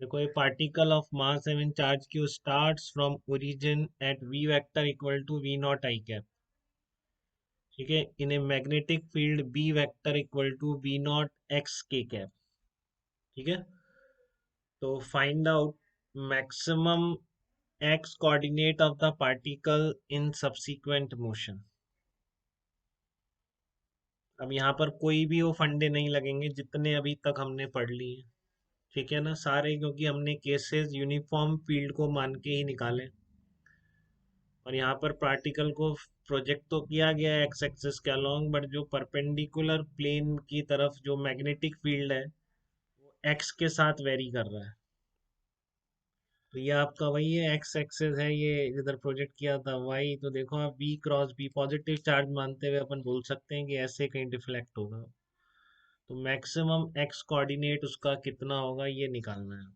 देखो ये particle of mass m charge q starts from origin at v vector equal to v naught i cap. ठीक है, in a magnetic field B vector equal to v naught x k cap. ठीक है, तो find out maximum x coordinate of the particle in subsequent motion. अब यहाँ पर कोई भी वो फंडे नहीं लगेंगे जितने अभी तक हमने पढ़ लिए। ठीक है ना, सारे, क्योंकि हमने केसेस यूनिफॉर्म फील्ड को मान के ही निकाले। और यहाँ पर पार्टिकल को प्रोजेक्ट तो किया गया है एक्स एक्सिस के अलोंग, बट जो परपेंडिकुलर प्लेन की तरफ जो मैग्नेटिक फील्ड है वो एक्स के साथ वेरी कर रहा है। तो ये आपका वही है, एक्स एक्सिस है, ये इधर प्रोजेक्ट किया था वाई। तो देखो आप B cross B positive charge मानते हुए अपन बोल सकते हैं कि ऐसे कहीं डिफ्लेक्ट होगा। तो मैक्सिमम एक्स कोऑर्डिनेट उसका कितना होगा ये निकालना है।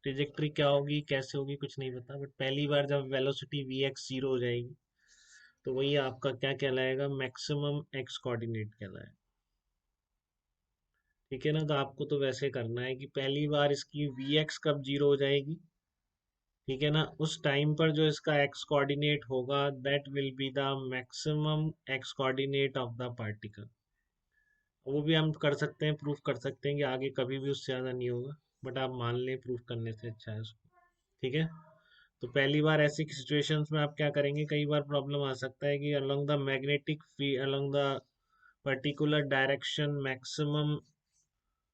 ट्रिजेक्ट्री क्या होगी कैसे होगी कुछ नहीं पता, बट पहली बार जब वेलोसिटी वी एक्स जीरो हो जाएगी तो वही आपका क्या कहलाएगा, मैक्सिमम एक्स कोऑर्डिनेट कहलाएगा। ठीक है ना, तो आपको तो वैसे करना है कि पहली बार इसकी वी एक्स कब जीरो हो जाएगी। ठीक है ना, उस टाइम पर जो इसका एक्स कोऑर्डिनेट होगा that will be the maximum x coordinate of the particle. वो भी हम कर सकते हैं, प्रूफ कर सकते हैं कि आगे कभी भी उससे ज़्यादा नहीं होगा, बट आप मान लें प्रूफ करने से अच्छा है उसको। ठीक है, तो पहली बार ऐसी सिचुएशंस में आप क्या करेंगे, कई बार प्रॉब्लम आ सकता है कि along the magnetic field along the particular direction maximum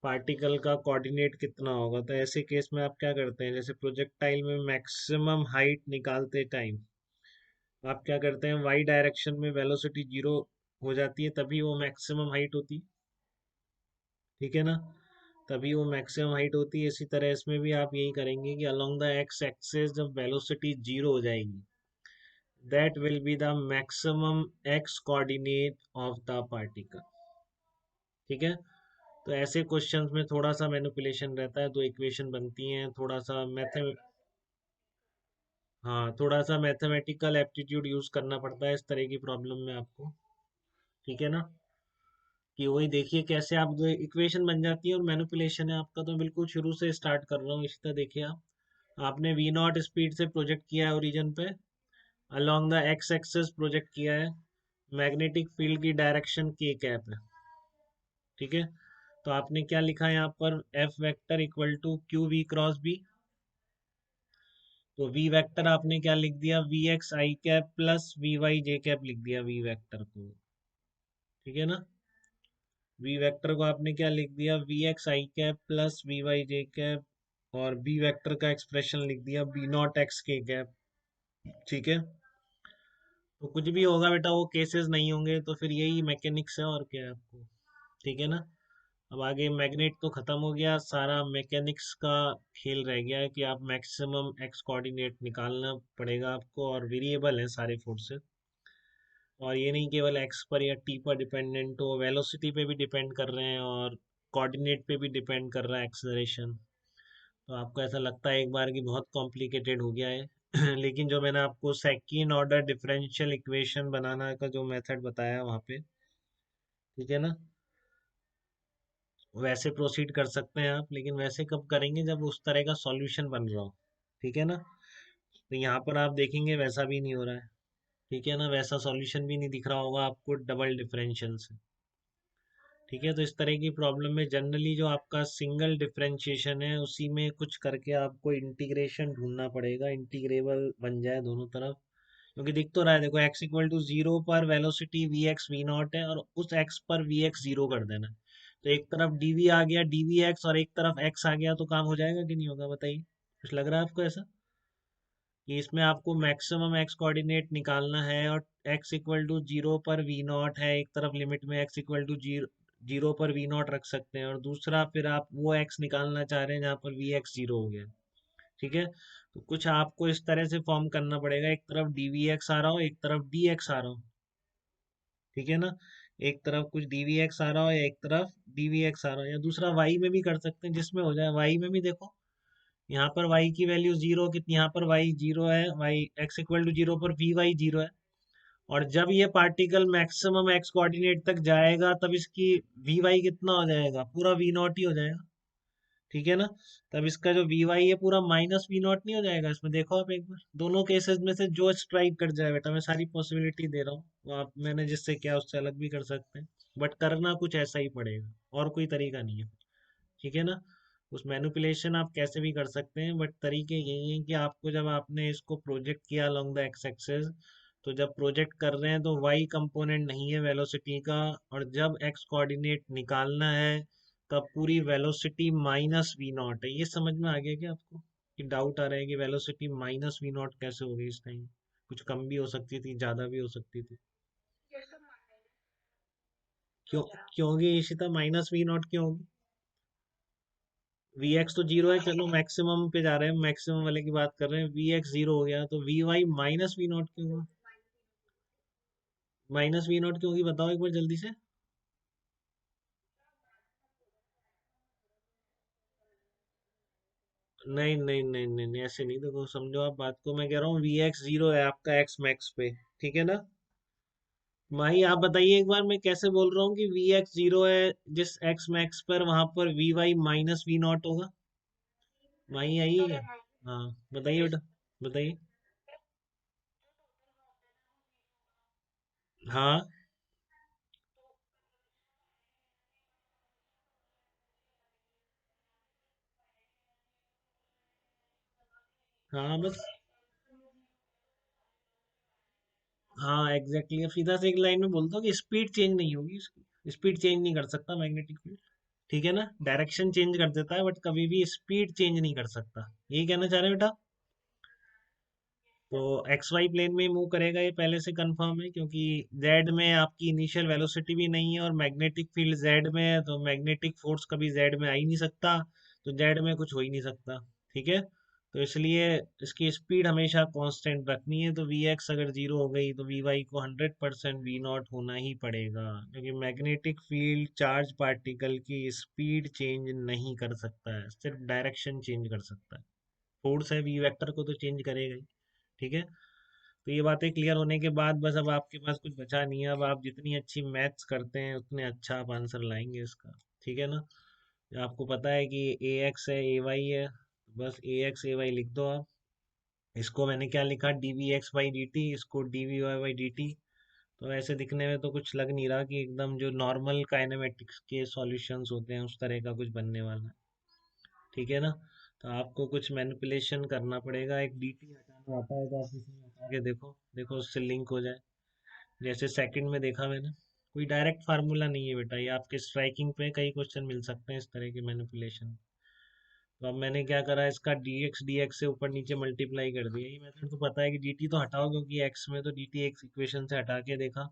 particle का कोऑर्डिनेट कितना होगा। तो ऐसे केस में आप क्या करते हैं, जैसे प्रोजेक्टाइल में मैक्सिमम हाइट निकालते टाइम आप क्या करते हैं, वाई डायरेक्शन में वेलोसिटी जीरो हो जाती है तभी वो मैक्सिमम हाइट होती है। ठीक है ना, तभी वो मैक्सिमम हाइट होती है। इसी तरह इसमें भी आप यही करेंगे कि अलोंग द एक्स एक्सेस जब वेलोसिटी जीरो हो जाएगी that will be the maximum x coordinate of the particle. ठीक है, तो ऐसे क्वेश्चंस में थोड़ा सा मैनिपुलेशन रहता है, दो इक्वेशन बनती हैं, थोड़ा सा हाँ, थोड़ा सा मैथमेटिकल एप्टीट्यूड यूज करना पड़ता है इस तरह की प्रॉब्लम में आपको। ठीक है ना, कि वही देखिए कैसे आप जो इक्वेशन बन जाती है और मैनिपुलेशन है आपका। तो बिल्कुल शुरू से स्टार्ट कर रहा हूँ, इसी तरह देखिए आप आपने वी नॉट स्पीड से प्रोजेक्ट किया है ओरिजिन पे, along the x axis project किया है, मैग्नेटिक फील्ड की डायरेक्शन के कैप है। ठीक है, तो आपने क्या लिखा है यहाँ पर, F vector equal to q v cross B. तो वी वेक्टर आपने क्या लिख दिया, v x i cap plus v y j cap लिख दिया वी वेक्टर को। ठीक है ना, वी वेक्टर को आपने क्या लिख दिया, v x i cap plus v y j cap, और बी वेक्टर का एक्सप्रेशन लिख दिया B naught x k cap. ठीक है, तो कुछ भी होगा बेटा वो केसेस नहीं होंगे, तो फिर यही मैकेनिक्स है और क्या है आपको। ठीक है ना, अब आगे मैग्नेट तो खत्म हो गया, सारा मैकेनिक्स का खेल रह गया है कि आप मैक्सिमम एक्स कोऑर्डिनेट निकालना पड़ेगा आपको, और वेरिएबल है सारे फोर्सेस। और ये नहीं केवल एक्स पर या टी पर डिपेंडेंट हो, वेलोसिटी पे भी डिपेंड कर रहे हैं और कोऑर्डिनेट पे भी डिपेंड कर रहा है एक्सेलरेशन। तो आपको ऐसा लगता है एक बार कि बहुत कॉम्प्लिकेटेड हो गया है लेकिन जो मैंने आपको सेकंड ऑर्डर डिफरेंशियल इक्वेशन बनाना का जो मेथड बताया वहाँ पे, ठीक है ना, वैसे प्रोसीड कर सकते हैं आप, लेकिन वैसे कब करेंगे जब उस तरह का सॉल्यूशन बन रहा हो। ठीक है ना, तो यहाँ पर आप देखेंगे वैसा भी नहीं हो रहा है। ठीक है ना, वैसा सॉल्यूशन भी नहीं दिख रहा होगा आपको डबल डिफरेंशियल से। ठीक है, तो इस तरह की प्रॉब्लम में जनरली जो आपका सिंगल डिफरेंशिएशन है उसी में कुछ करके आपको इंटीग्रेशन ढूंढना पड़ेगा, इंटीग्रेबल बन जाए दोनों तरफ। क्योंकि दिख तो रहा है, देखो एक्स इक्वल टू जीरो पर velocity v x v naught है और उस एक्स पर वी एक्स जीरो कर देना है। तो एक तरफ डीवी आ गया डीवी एक्स और एक तरफ एक्स आ गया, तो काम हो जाएगा कि नहीं होगा बताइए। कुछ लग रहा है आपको ऐसा कि इसमें आपको मैक्सिमम एक्स कोऑर्डिनेट निकालना है और एक्स इक्वल टू जीरो पर वी नॉट है, एक तरफ लिमिट में x equal to zero zero पर वी नॉट रख सकते हैं, और दूसरा फिर आप वो एक्स निकालना चाह रहे हैं जहाँ पर वी एक्स जीरो हो गया। ठीक है, तो कुछ आपको इस तरह से फॉर्म करना पड़ेगा, एक तरफ डी वी एक्स आ रहा हो एक तरफ डी एक्स आ रहा हो। ठीक है ना, एक तरफ कुछ डी वी एक्स आ रहा हो या एक तरफ डी वी एक्स आ रहा हो, या दूसरा वाई में भी कर सकते हैं, जिसमें हो जाए। वाई में भी देखो, यहाँ पर y की वैल्यू जीरो कितनी, यहाँ पर y जीरो है, y x equal to zero पर वी वाई जीरो है। और जब ये पार्टिकल मैक्सिमम x कोऑर्डिनेट तक जाएगा तब इसकी वी वाई कितना हो जाएगा, पूरा वी नॉट ही हो जाएगा। ठीक है ना। तब इसका जो वी वाई है पूरा माइनस वी नॉट नहीं हो जाएगा इसमें, देखो आप एक बार दोनों केसेस में से जो स्ट्राइक कर जाए बेटा, मैं सारी पॉसिबिलिटी दे रहा हूँ, वो आप मैंने जिससे किया उससे अलग भी कर सकते हैं, बट करना कुछ ऐसा ही पड़ेगा, और कोई तरीका नहीं है। ठीक है ना। उस मैनिपुलेशन आप कैसे भी कर सकते हैं, बट तरीके यही हैं कि आपको जब आपने इसको प्रोजेक्ट किया अलोंग द एक्स एक्सेस, तो जब प्रोजेक्ट कर रहे हैं तो वाई कंपोनेंट नहीं है वेलोसिटी का, और जब एक्स कोऑर्डिनेट निकालना है तब पूरी वेलोसिटी माइनस वी नॉट है। ये समझ में आ गया क्या आपको, कि डाउट आ रहा है कि वेलोसिटी माइनस वी नॉट कैसे हो गई इस टाइम, कुछ कम भी हो सकती थी, ज्यादा भी हो सकती थी। क्यों, क्यों होगी इशिता माइनस वी नॉट क्यों होगी? वी एक्स तो जीरो है, चलो मैक्सिमम पे जा रहे हैं, मैक्सिमम वाले की बात कर रहे हैं, वी एक्स जीरो हो गया तो v y minus v naught क्यों हुआ? माइनस वी नॉट क्यों होगी बताओ एक बार जल्दी से। नहीं नहीं नहीं नहीं नहीं, ऐसे नहीं, देखो समझो आप बात को, मैं कह रहा हूँ वी एक्स जीरो है आपका एक्स मैक्स पे, ठीक है ना। माही आप बताइए एक बार मैं कैसे बोल रहा हूँ कि वी एक्स जीरो है जिस एक्स मैक्स पर, वहां पर v y minus v naught होगा। माही आई है। हाँ बताइए बेटा, बताइए। हाँ हाँ बस। हाँ एग्जैक्टली, अब सीधा से एक लाइन में बोलता हूँ कि स्पीड चेंज नहीं होगी इसकी, स्पीड चेंज नहीं कर सकता मैग्नेटिक फील्ड। ठीक है ना, डायरेक्शन चेंज कर देता है बट कभी भी स्पीड चेंज नहीं कर सकता, यही कहना चाह रहे हो बेटा। तो एक्स वाई प्लेन में मूव करेगा ये पहले से कंफर्म है, क्योंकि जेड में आपकी इनिशियल वेलोसिटी भी नहीं है और मैग्नेटिक फील्ड जेड में है, तो मैग्नेटिक फोर्स कभी जेड में आ ही नहीं सकता, तो जेड में कुछ हो ही नहीं सकता। ठीक है। तो इसलिए इसकी स्पीड हमेशा कांस्टेंट रखनी है, तो वी एक्स अगर जीरो हो गई तो वी वाई को 100% वी नॉट होना ही पड़ेगा, क्योंकि मैग्नेटिक फील्ड चार्ज पार्टिकल की स्पीड चेंज नहीं कर सकता है, सिर्फ डायरेक्शन चेंज कर सकता है। फोर्स है वी वेक्टर को तो चेंज करेगा ही। ठीक है। तो ये बातें क्लियर होने के बाद बस अब आपके पास कुछ बचा नहीं है, अब आप जितनी अच्छी मैथ्स करते हैं उतने अच्छा आप आंसर लाएंगे इसका। ठीक है ना। आपको पता है कि ए एक्स है ए वाई है, बस ए एक्स ए वाई लिख दो आप। इसको मैंने क्या लिखा, d v x by d t, इसको d v y by d t. तो ऐसे दिखने में तो कुछ लग नहीं रहा कि एकदम जो नॉर्मल काइनेमेटिक्स के सॉल्यूशंस होते हैं उस तरह का कुछ बनने वाला है। ठीक है ना। तो आपको कुछ मैनिपुलेशन करना पड़ेगा, एक डी टी हटाना आता है तो आप इसमें हटा के देखो, देखो उससे लिंक हो जाए, जैसे सेकंड में देखा मैंने। कोई डायरेक्ट फार्मूला नहीं है बेटा, ये आपके स्ट्राइकिंग पे कई क्वेश्चन मिल सकते हैं इस तरह के मैनिपुलेशन। तो अब मैंने क्या करा, इसका डी एक्स से ऊपर नीचे मल्टीप्लाई कर दिया, ये मेथड तो पता है कि डी टी तो हटाओ, क्योंकि एक्स में तो डी टी एक्स इक्वेशन से हटा के देखा,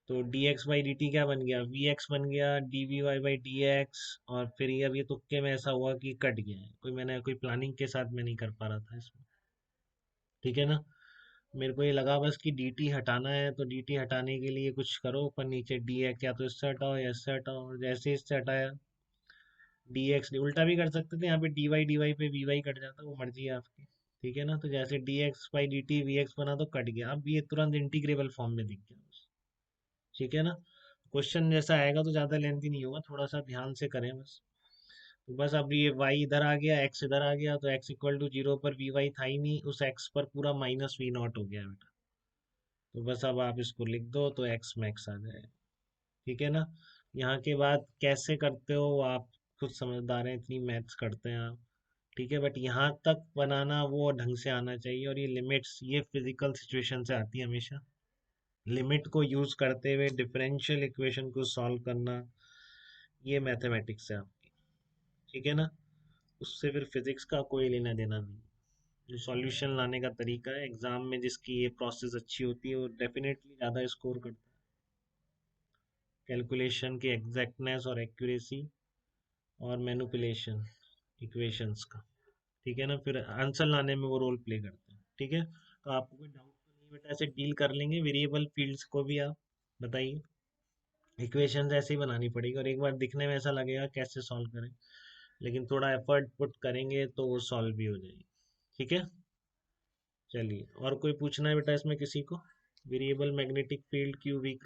तो d x by d t क्या बन गया, वी एक्स बन गया d v y by d x. और फिर ये अब ये तुक्के में ऐसा हुआ कि कट गया है, कोई मैंने कोई प्लानिंग के साथ में नहीं कर पा रहा था इसमें। ठीक है ना। मेरे को ये लगा बस कि dt हटाना है, तो dt हटाने के लिए कुछ करो, ऊपर नीचे dx या तो इससे हटाओ या इससे हटाओ, और जैसे ही इससे हटाया dx उल्टा भी कर सकते थे, यहाँ पे dy पे vy कट जाता, वो मर्जी है आपकी। ठीक है ना। तो जैसे dx बाई dt vx बना तो कट गया, अब ये तुरंत इंटीग्रेबल फॉर्म में दिख गया बस। ठीक है ना। क्वेश्चन जैसा आएगा तो ज़्यादा लेंथी नहीं होगा, थोड़ा सा ध्यान से करें बस। तो बस अब ये y इधर आ गया, x इधर आ गया, तो x इक्वल टू जीरो पर vy था ही नहीं, उस x पर पूरा माइनस वी नॉट हो गया बेटा। तो बस अब आप इसको लिख दो तो एक्स मैक्स आ जाए। ठीक है ना। यहाँ के बाद कैसे करते हो वो आप खुद समझदार हैं, इतनी मैथ्स करते हैं आप। ठीक है, बट यहाँ तक बनाना वो ढंग से आना चाहिए, और ये लिमिट्स ये फिजिकल सिचुएशन से आती है हमेशा। लिमिट को यूज करते हुए डिफरेंशियल इक्वेशन को सॉल्व करना, ये मैथमेटिक्स है आपकी। ठीक है ना। उससे फिर फिजिक्स का कोई लेना देना नहीं। जो सॉल्यूशन लाने का तरीका है एग्जाम में, जिसकी ये प्रोसेस अच्छी होती है वो डेफिनेटली ज़्यादा स्कोर करता है, कैलकुलेशन की एग्जैक्टनेस और एक्यूरेसी और मैनिपुलेशन इक्वेशंस का। ठीक है ना, फिर आंसर लाने में वो रोल प्ले करते हैं। ठीक है, तो आपको कोई डाउट तो नहीं बेटा, ऐसे डील कर लेंगे वेरिएबल फील्ड्स को भी आप। बताइए। इक्वेशंस ऐसे ही बनानी पड़ेगी, और एक बार दिखने में ऐसा लगेगा कैसे सॉल्व करें, लेकिन थोड़ा एफर्ट पुट करेंगे तो वो सॉल्व भी हो जाएगी। ठीक है। चलिए, और कोई पूछना है बेटा इसमें किसी को, वेरिएबल मैग्नेटिक फील्ड क्यूबिक